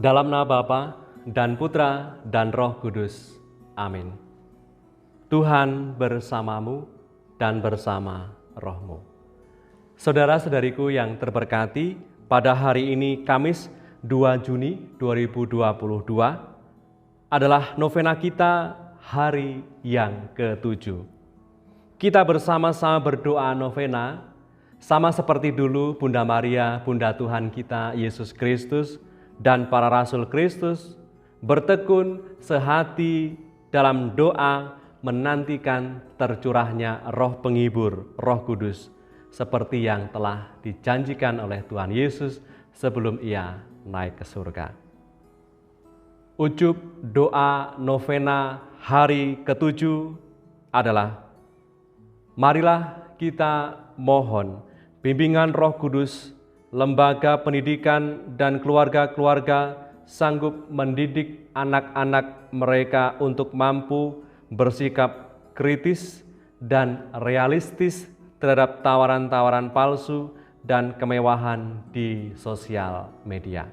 Dalam nama Bapa dan Putra dan Roh Kudus. Amin. Tuhan bersamamu dan bersama rohmu. Saudara-saudariku yang terberkati, pada hari ini Kamis 2 Juni 2022 adalah novena kita hari yang ke-7. Kita bersama-sama berdoa novena, sama seperti dulu Bunda Maria, Bunda Tuhan kita Yesus Kristus, dan para Rasul Kristus bertekun sehati dalam doa menantikan tercurahnya Roh Penghibur, Roh Kudus, seperti yang telah dijanjikan oleh Tuhan Yesus sebelum Ia naik ke surga. Ujub doa novena hari ke-7 adalah, marilah kita mohon bimbingan Roh Kudus, lembaga pendidikan dan keluarga-keluarga sanggup mendidik anak-anak mereka untuk mampu bersikap kritis dan realistis terhadap tawaran-tawaran palsu dan kemewahan di sosial media.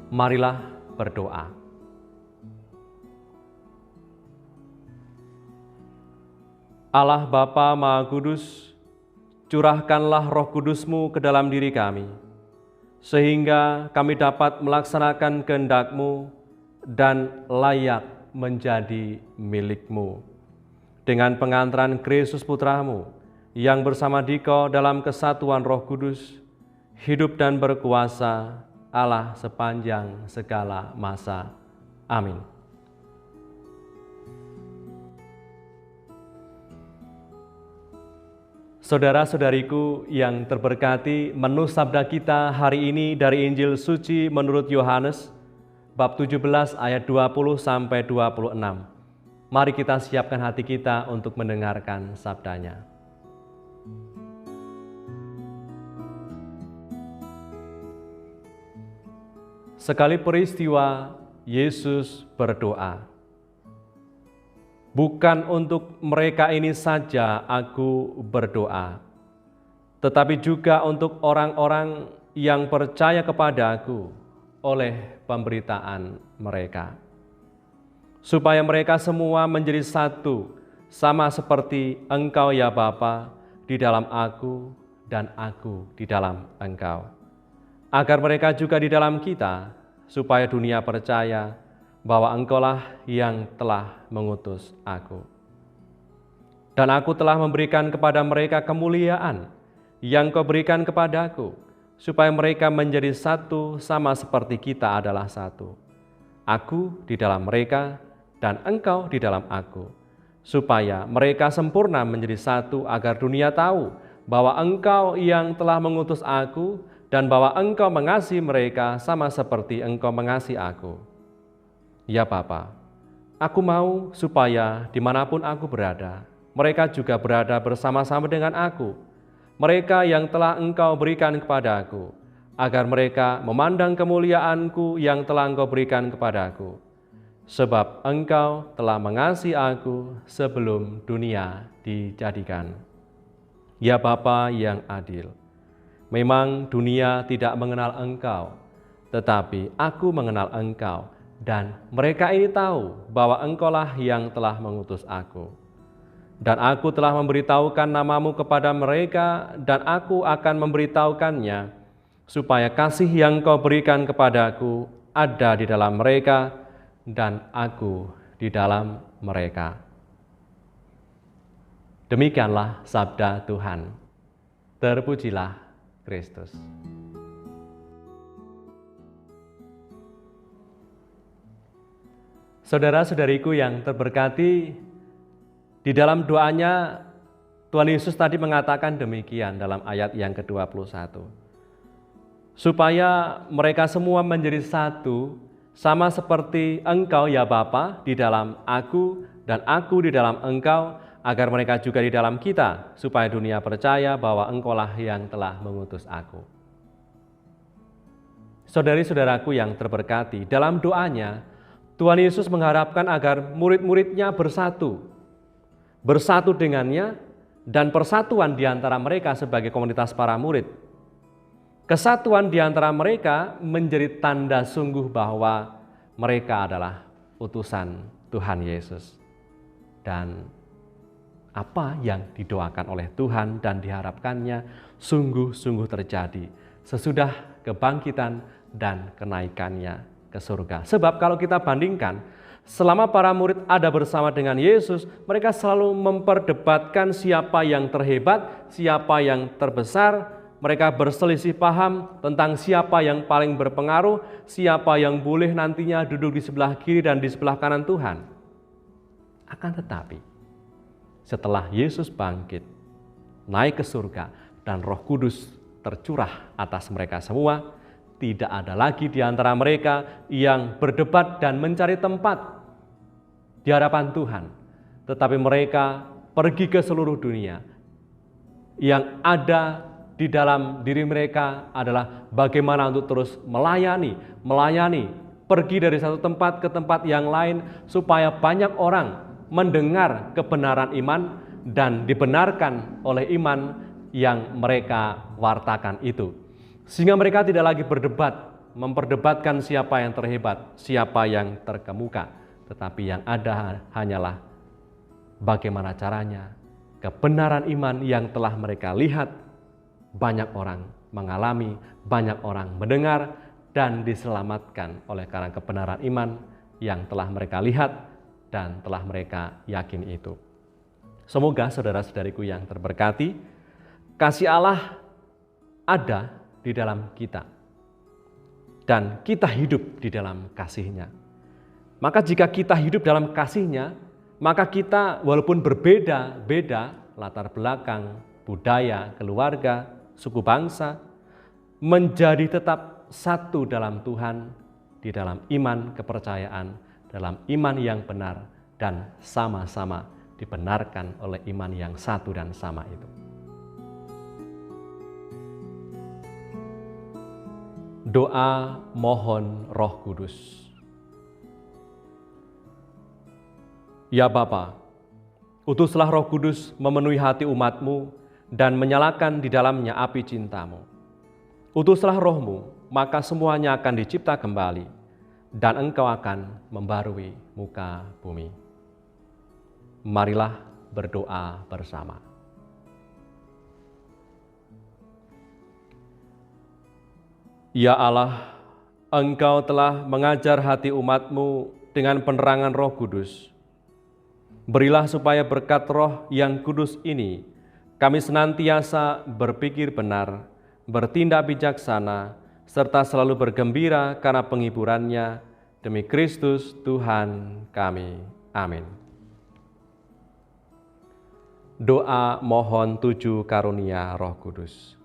Marilah berdoa. Allah Bapa Maha Kudus, curahkanlah Roh Kudus-Mu ke dalam diri kami, sehingga kami dapat melaksanakan kehendak-Mu dan layak menjadi milik-Mu. Dengan pengantaran Kristus Putra-Mu, yang bersama Dikau dalam kesatuan Roh Kudus, hidup dan berkuasa Allah sepanjang segala masa. Amin. Saudara-saudariku yang terberkati, menu sabda kita hari ini dari Injil Suci menurut Yohanes, bab 17 ayat 20 sampai 26. Mari kita siapkan hati kita untuk mendengarkan sabdanya. Sekali peristiwa, Yesus berdoa, "Bukan untuk mereka ini saja aku berdoa, tetapi juga untuk orang-orang yang percaya kepada-Ku oleh pemberitaan mereka, supaya mereka semua menjadi satu, sama seperti Engkau ya Bapa di dalam Aku dan Aku di dalam Engkau, agar mereka juga di dalam kita, supaya dunia percaya bahwa Engkaulah yang telah mengutus Aku. Dan Aku telah memberikan kepada mereka kemuliaan yang Kau berikan kepada-Ku, supaya mereka menjadi satu sama seperti kita adalah satu. Aku di dalam mereka dan Engkau di dalam Aku, supaya mereka sempurna menjadi satu, agar dunia tahu bahwa Engkau yang telah mengutus Aku dan bahwa Engkau mengasihi mereka sama seperti Engkau mengasihi Aku. Ya Bapa, Aku mau supaya dimanapun Aku berada, mereka juga berada bersama-sama dengan Aku, mereka yang telah Engkau berikan kepada Aku, agar mereka memandang kemuliaan-Ku yang telah Engkau berikan kepada Aku. Sebab Engkau telah mengasihi Aku sebelum dunia dijadikan. Ya Bapa yang adil, memang dunia tidak mengenal Engkau, tetapi Aku mengenal Engkau, dan mereka ini tahu bahwa Engkaulah yang telah mengutus Aku. Dan Aku telah memberitahukan nama-Mu kepada mereka, dan Aku akan memberitahukannya, supaya kasih yang Kau berikan kepada-Ku ada di dalam mereka, dan Aku di dalam mereka." Demikianlah sabda Tuhan. Terpujilah Kristus. Saudara-saudariku yang terberkati, di dalam doanya Tuhan Yesus tadi mengatakan demikian dalam ayat yang ke-21. Supaya mereka semua menjadi satu, sama seperti Engkau ya Bapa di dalam Aku dan Aku di dalam Engkau, agar mereka juga di dalam kita, supaya dunia percaya bahwa Engkaulah yang telah mengutus Aku. Saudari-saudaraku yang terberkati, dalam doanya Tuhan Yesus mengharapkan agar murid-muridnya bersatu dengannya, dan persatuan di antara mereka sebagai komunitas para murid Kesatuan di antara mereka menjadi tanda sungguh bahwa mereka adalah utusan Tuhan Yesus. Dan apa yang didoakan oleh Tuhan dan diharapkannya sungguh-sungguh terjadi sesudah kebangkitan dan kenaikannya ke surga. Sebab kalau kita bandingkan, selama para murid ada bersama dengan Yesus, mereka selalu memperdebatkan siapa yang terhebat, siapa yang terbesar. Mereka berselisih paham tentang siapa yang paling berpengaruh, siapa yang boleh nantinya duduk di sebelah kiri dan di sebelah kanan Tuhan. Akan tetapi, setelah Yesus bangkit, naik ke surga, dan Roh Kudus tercurah atas mereka semua, tidak ada lagi di antara mereka yang berdebat dan mencari tempat di hadapan Tuhan. Tetapi mereka pergi ke seluruh dunia. Yang ada di dalam diri mereka adalah bagaimana untuk terus melayani, pergi dari satu tempat ke tempat yang lain supaya banyak orang mendengar kebenaran iman dan dibenarkan oleh iman yang mereka wartakan itu. Sehingga mereka tidak lagi berdebat, memperdebatkan siapa yang terhebat, siapa yang terkemuka, tetapi yang ada hanyalah bagaimana caranya kebenaran iman yang telah mereka lihat. Banyak orang mengalami, banyak orang mendengar, dan diselamatkan oleh karena kebenaran iman yang telah mereka lihat dan telah mereka yakin itu. Semoga saudara-saudariku yang terberkati, kasih Allah ada di dalam kita, dan kita hidup di dalam kasih-Nya. Maka jika kita hidup dalam kasih-Nya, maka kita walaupun berbeda-beda latar belakang, budaya, keluarga, suku bangsa, menjadi tetap satu dalam Tuhan, di dalam iman kepercayaan, dalam iman yang benar, dan sama-sama dibenarkan oleh iman yang satu dan sama itu. Doa mohon Roh Kudus. Ya Bapa, utuslah Roh Kudus memenuhi hati umat-Mu dan menyalakan di dalamnya api cinta-Mu. Utuslah Roh-Mu, maka semuanya akan dicipta kembali, dan Engkau akan membarui muka bumi. Marilah berdoa bersama. Ya Allah, Engkau telah mengajar hati umat-Mu dengan penerangan Roh Kudus. Berilah supaya berkat Roh yang kudus ini, kami senantiasa berpikir benar, bertindak bijaksana, serta selalu bergembira karena penghiburannya, demi Kristus Tuhan kami. Amin. Doa mohon 7 karunia Roh Kudus.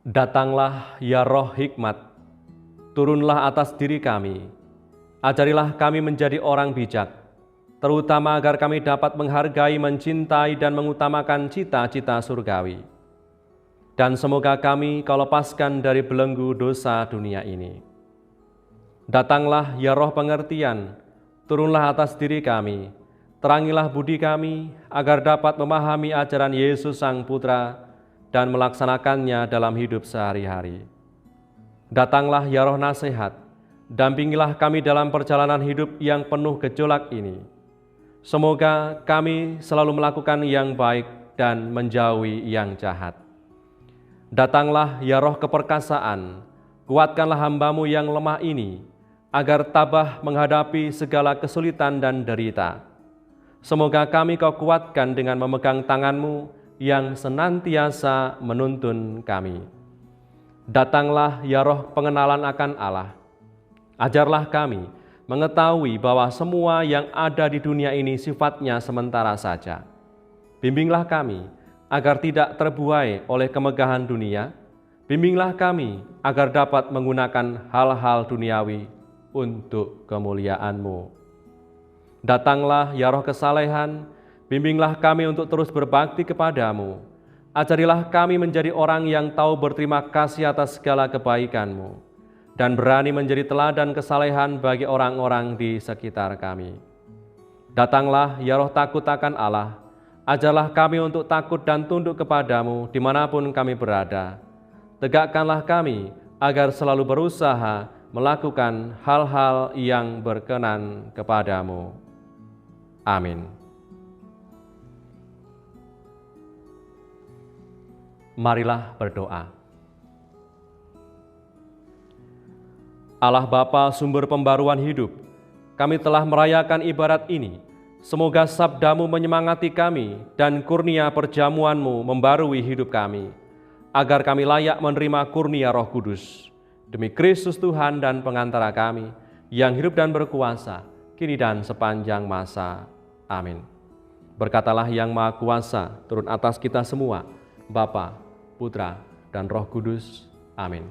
Datanglah ya Roh hikmat, turunlah atas diri kami, ajarilah kami menjadi orang bijak, terutama agar kami dapat menghargai, mencintai, dan mengutamakan cita-cita surgawi. Dan semoga kami kau lepaskan dari belenggu dosa dunia ini. Datanglah ya Roh pengertian, turunlah atas diri kami, terangilah budi kami, agar dapat memahami ajaran Yesus Sang Putra dan melaksanakannya dalam hidup sehari-hari. Datanglah ya Roh nasihat, dampingilah kami dalam perjalanan hidup yang penuh gejolak ini. Semoga kami selalu melakukan yang baik dan menjauhi yang jahat. Datanglah ya Roh keperkasaan, kuatkanlah hamba-Mu yang lemah ini, agar tabah menghadapi segala kesulitan dan derita. Semoga kami Kau kuatkan dengan memegang tangan-Mu yang senantiasa menuntun kami. Datanglah ya Roh pengenalan akan Allah, ajarlah kami mengetahui bahwa semua yang ada di dunia ini sifatnya sementara saja. Bimbinglah kami agar tidak terbuai oleh kemegahan dunia. Bimbinglah kami agar dapat menggunakan hal-hal duniawi untuk kemuliaan-Mu. Datanglah ya Roh kesalehan, bimbinglah kami untuk terus berbakti kepada-Mu. Ajarilah kami menjadi orang yang tahu berterima kasih atas segala kebaikan-Mu dan berani menjadi teladan kesalehan bagi orang-orang di sekitar kami. Datanglah ya Roh takut akan Allah, Ajarlah kami untuk takut dan tunduk kepadamu dimanapun kami berada. Tegakkanlah kami agar selalu berusaha melakukan hal-hal yang berkenan kepadamu. Amin. Marilah berdoa. Allah Bapa, sumber pembaruan hidup, kami telah merayakan ibadat ini. Semoga sabdamu menyemangati kami dan kurnia perjamuanmu membarui hidup kami, agar kami layak menerima kurnia Roh Kudus. Demi Kristus Tuhan dan pengantara kami, yang hidup dan berkuasa, kini dan sepanjang masa. Amin. Berkatalah yang Maha Kuasa turun atas kita semua, Bapa, Putra, dan Roh Kudus. Amin.